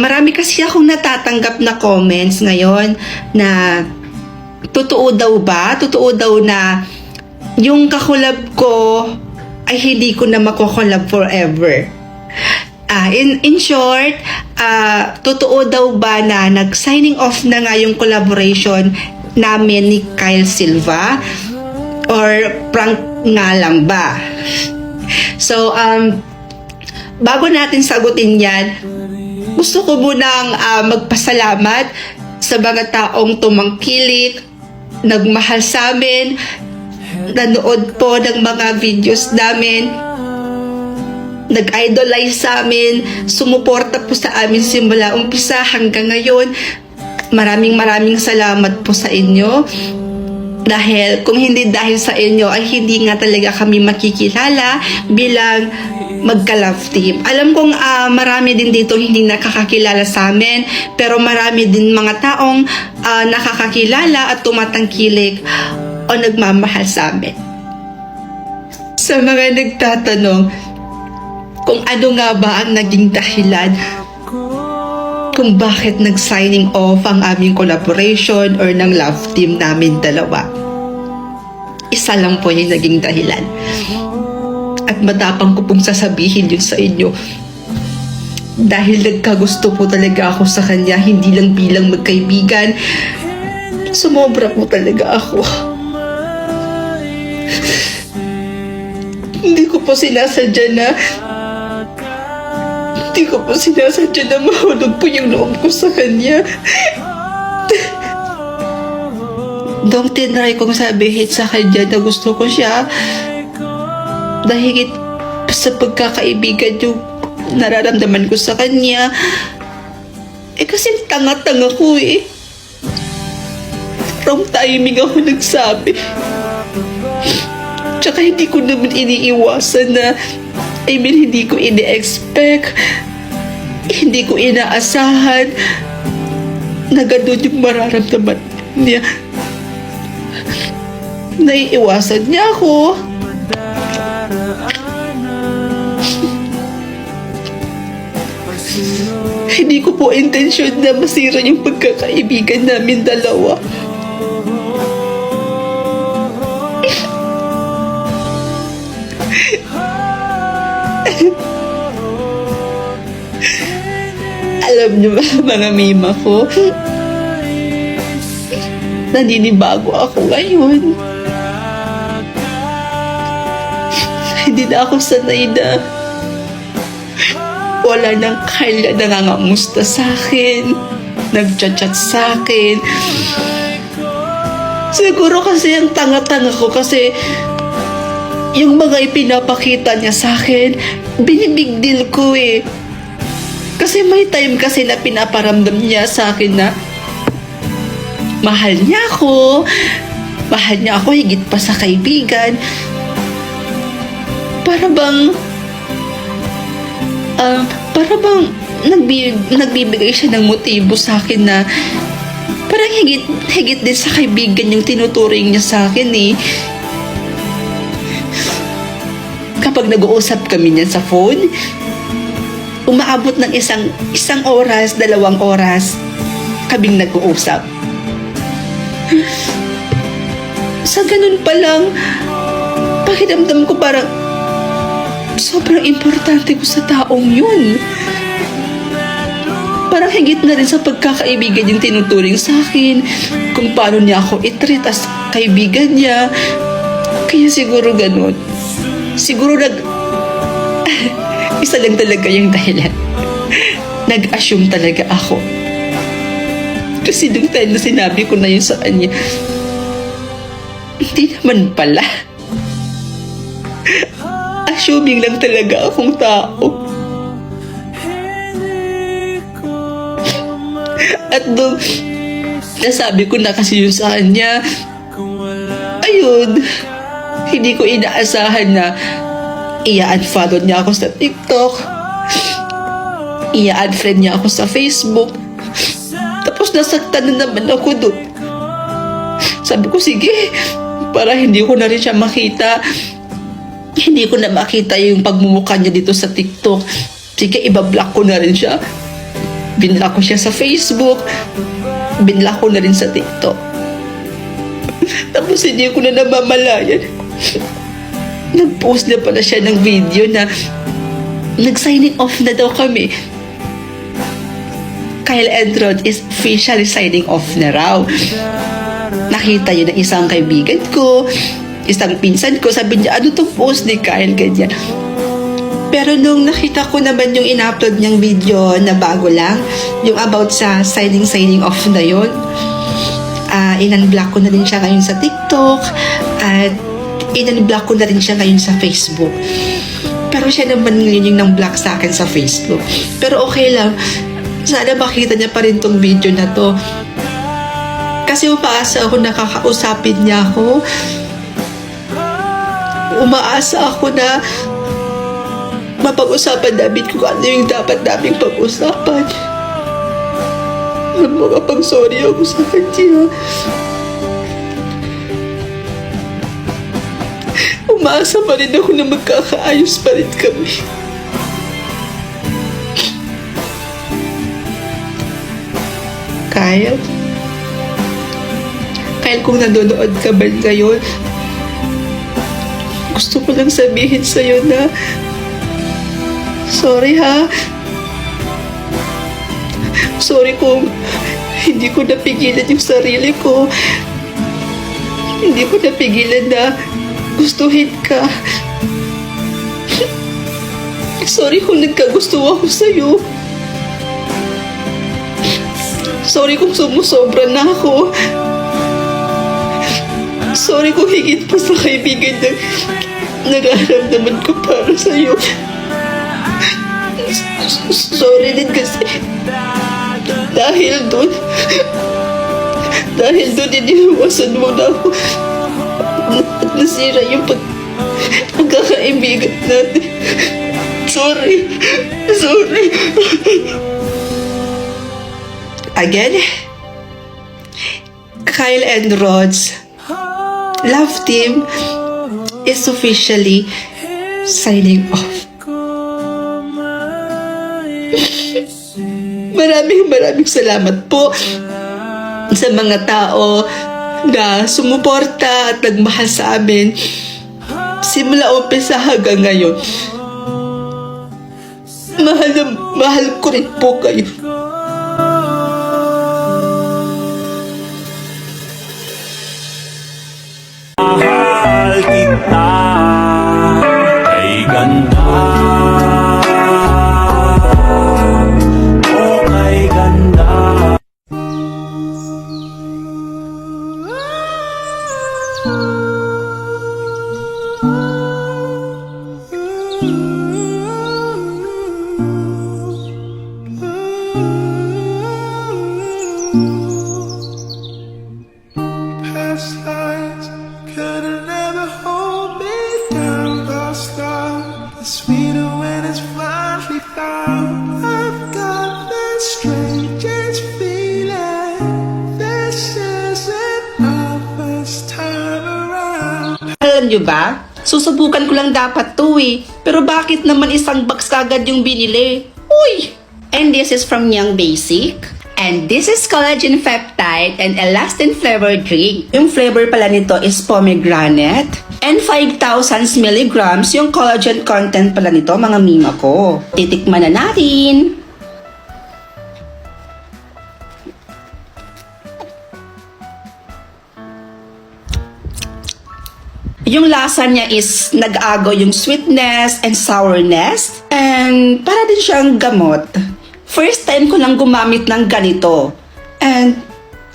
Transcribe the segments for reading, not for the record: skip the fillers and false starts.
Marami kasi akong natatanggap na comments ngayon na totoo daw ba? Totoo daw na yung kakulab ko ay hindi ko na makukulab forever. In short, totoo daw ba na nag-signing off na nga yung collaboration namin ni Kyle Silva? Or prank nga lang ba? So, bago natin sagutin yan, gusto ko munang magpasalamat sa mga taong tumangkilik, nagmahal sa amin, nanood po ng mga videos namin, nag-idolize sa amin, sumuporta po sa amin simula umpisa hanggang ngayon. Maraming salamat po sa inyo. Dahil kung hindi dahil sa inyo ay hindi nga talaga kami makikilala bilang magka-love team. Alam kong marami din dito hindi nakakakilala sa amin, pero marami din mga taong nakakakilala at tumatangkilik o nagmamahal sa amin. Sa mga nagtatanong kung ano nga ba ang naging dahilan kung bakit nag-signing off ang aming collaboration or ng love team namin dalawa. Isa lang po yung naging dahilan. At matapang ko pong sasabihin yun sa inyo. Dahil nagkagusto po talaga ako sa kanya, hindi lang bilang magkaibigan. Sumobra po talaga ako. Hindi ko po sinasadya na mahulog po yung loob ko sa kanya. Nung tinry kong sabihin sa kanya na gusto ko siya, dahil sa pagkakaibigan yung nararamdaman ko sa kanya, kasi tanga-tanga ko eh. Wrong timing ako nagsabi. Tsaka hindi ko naman iniiwasan na hindi ko ini-expect, hindi ko inaasahan na gano'n yung mararamdaman niya. Naiiwasan niya ako. Hindi ko po intensyon na masira yung pagkakaibigan namin dalawa. Alam niyo ba, mga mima ko, naninibago ako ngayon. Hindi na ako sanay na wala nang Kyle na nangangamusta sa akin, nagchat-chat sa akin. Siguro kasi ang tanga-tanga ko kasi yung mga ipinapakita niya sa akin, binibig deal ko eh. Kasi may time kasi na pinaparamdam niya sa akin na mahal niya ako higit pa sa kaibigan. Para bang nagbibigay siya ng motibo sa akin na parang higit din sa kaibigan yung tinuturing niya sa akin eh. Kapag nag-uusap kami niyan sa phone, umaabot ng isang oras, 2 oras kaming nag-uusap. Sa ganun pa lang, pakiramdam ko parang sobrang importante ko sa taong yun. Parang higit na rin sa pagkakaibigan yung tinuturing sa akin, kung paano niya ako i-treat as kaibigan niya. Kaya siguro ganun. Siguro isa lang talaga yung dahilan. Nag-assume talaga ako. Kasi nung time na sinabi ko na yun sa kanya, hindi naman pala. Assuming lang talaga akong tao. At nung nasabi ko na kasi yun sa kanya, ayun, hindi ko inaasahan na i-unfollow niya ako sa TikTok, i-unfriend niya ako sa Facebook. Tapos nasaktan na naman ako doon. Sabi ko, sige, para hindi ko na rin siya makita, hindi ko na makita yung pagmumukha niya dito sa TikTok, sige, ibablock ko na rin siya. Binla ko siya sa Facebook. Binla ko na rin sa TikTok. Tapos hindi ko na namamalayan. Nag-post na pala siya ng video na nag-signing off na daw kami. Kyle and Rod is officially signing off na raw. Nakita yun ng isang kaibigan ko, isang pinsan ko, sabi niya, ano tong post ni Kyle, ganyan. Pero nung nakita ko naman yung in-upload niyang video na bago lang, yung about sa signing off na yun, in-unblock ko na rin siya ngayon sa TikTok, at in-unblock ko na rin siya ngayon sa Facebook. Pero siya naman yun yung nang-block sa akin sa Facebook. Pero okay lang, sana makita niya pa rin tong video na to. Kasi umaasa ako na kakausapin niya ako. Umaasa ako na mapag-usapan namin kung ano yung dapat naming pag-usapan. Makapag-sorry ako sa kanya. Umaasa pa rin ako na magkakaayos pa rin kami. Kyle, kung nanonood ka ba ngayon, gusto ko lang sabihin sa'yo na sorry ha. Sorry kung hindi ko napigilan yung sarili ko. Hindi ko napigilan na gustuhin ka. Sorry kung nagkagusto ako sa'yo. Sorry kung sumusobra na ako. Sorry kung higit pa sa kaibigan na nararamdaman ko para sa'yo. Sorry din kasi dahil doon iniiwasan mo na ako at nasira yung pagkakaibigan natin. Sorry. Again, Kyle and Rod's love team is officially signing off. Maraming salamat po sa mga tao na sumuporta at nagmahal sa amin simula umpisa hanggang ngayon. Mahal ko rin po kayo. Mahal kita, kay ganda, o kay ganda. Past lives could've never hold me down. Lost love is sweeter when it's finally found. I've got that strangest feeling. This isn't our first time around. Alam nyo ba? Susubukan ko lang dapat to eh. Pero bakit naman isang box kagad yung binili? Uy! And this is from Young Basic. And this is collagen peptide and elastin flavored drink. Yung flavor pala nito is pomegranate. And 5,000 milligrams yung collagen content pala nito, mga mima ko. Titikman na natin. Yung lasa niya is nag-agaw yung sweetness and sourness. And para din siyang gamot. First time ko lang gumamit ng ganito. And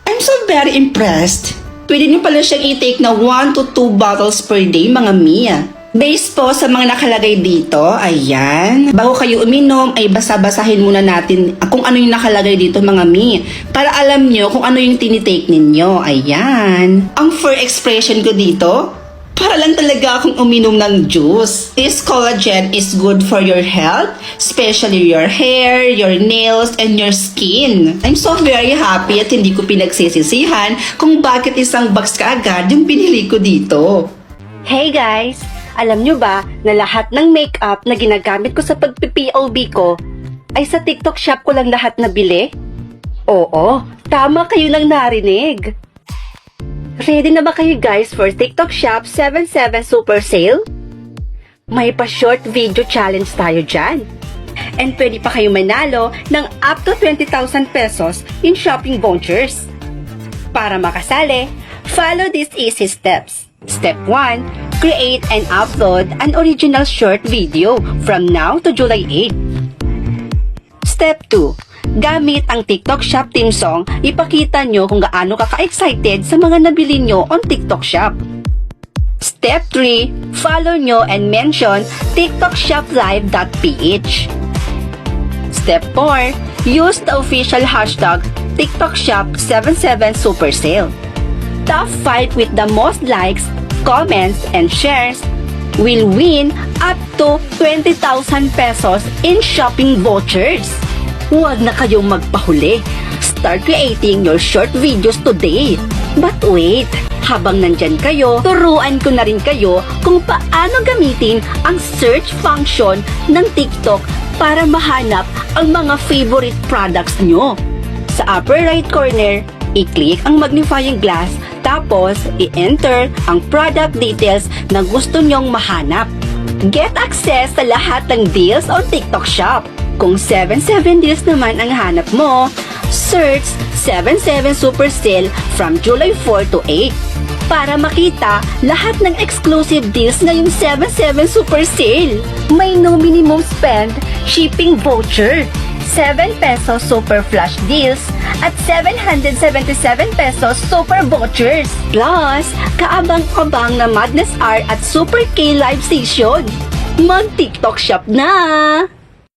I'm so very impressed. Pwede nyo pala siyang i-take na 1 to 2 bottles per day, mga Mia. Based po sa mga nakalagay dito, ayan. Bago kayo uminom, ay basa-basahin muna natin kung ano yung nakalagay dito, mga Mi. Para alam nyo kung ano yung tinitake ninyo. Ayan. Ang first expression ko dito, para lang talaga akong uminom ng juice. This collagen is good for your health, especially your hair, your nails, and your skin. I'm so very happy at hindi ko pinagsisisihan kung bakit isang box kaagad yung pinili ko dito. Hey guys! Alam nyo ba na lahat ng makeup na ginagamit ko sa pagpi-POV ko ay sa TikTok shop ko lang lahat nabili? Oo, tama kayo lang narinig. Ready na ba kayo guys for TikTok Shop 77 Super Sale? May pa-short video challenge tayo dyan. And pwede pa kayo manalo ng up to 20,000 pesos in shopping vouchers. Para makasali, follow these easy steps. Step 1, create and upload an original short video from now to July 8. Step 2, gamit ang TikTok Shop theme song, ipakita nyo kung gaano ka-excited sa mga nabili nyo on TikTok Shop. Step 3, follow nyo and mention TikTokShopLive.ph. Step 4, use the official hashtag TikTokShop77 Super Sale. Top 5 with the most likes, comments, and shares will win up to 20,000 pesos in shopping vouchers. Huwag na kayong magpahuli. Start creating your short videos today. But wait, habang nandyan kayo, turuan ko na rin kayo kung paano gamitin ang search function ng TikTok para mahanap ang mga favorite products nyo. Sa upper right corner, i-click ang magnifying glass tapos i-enter ang product details na gusto nyong mahanap. Get access sa lahat ng deals on TikTok Shop. Kung 77 deals naman ang hanap mo, search 77 Super Sale from July 4 to 8 para makita lahat ng exclusive deals ngayong 77 Super Sale. May no minimum spend, shipping voucher, 7 pesos super flash deals, at 777 pesos super vouchers. Plus, kaabang-abang na Madness R at Super K live session. Mag-TikTok shop na!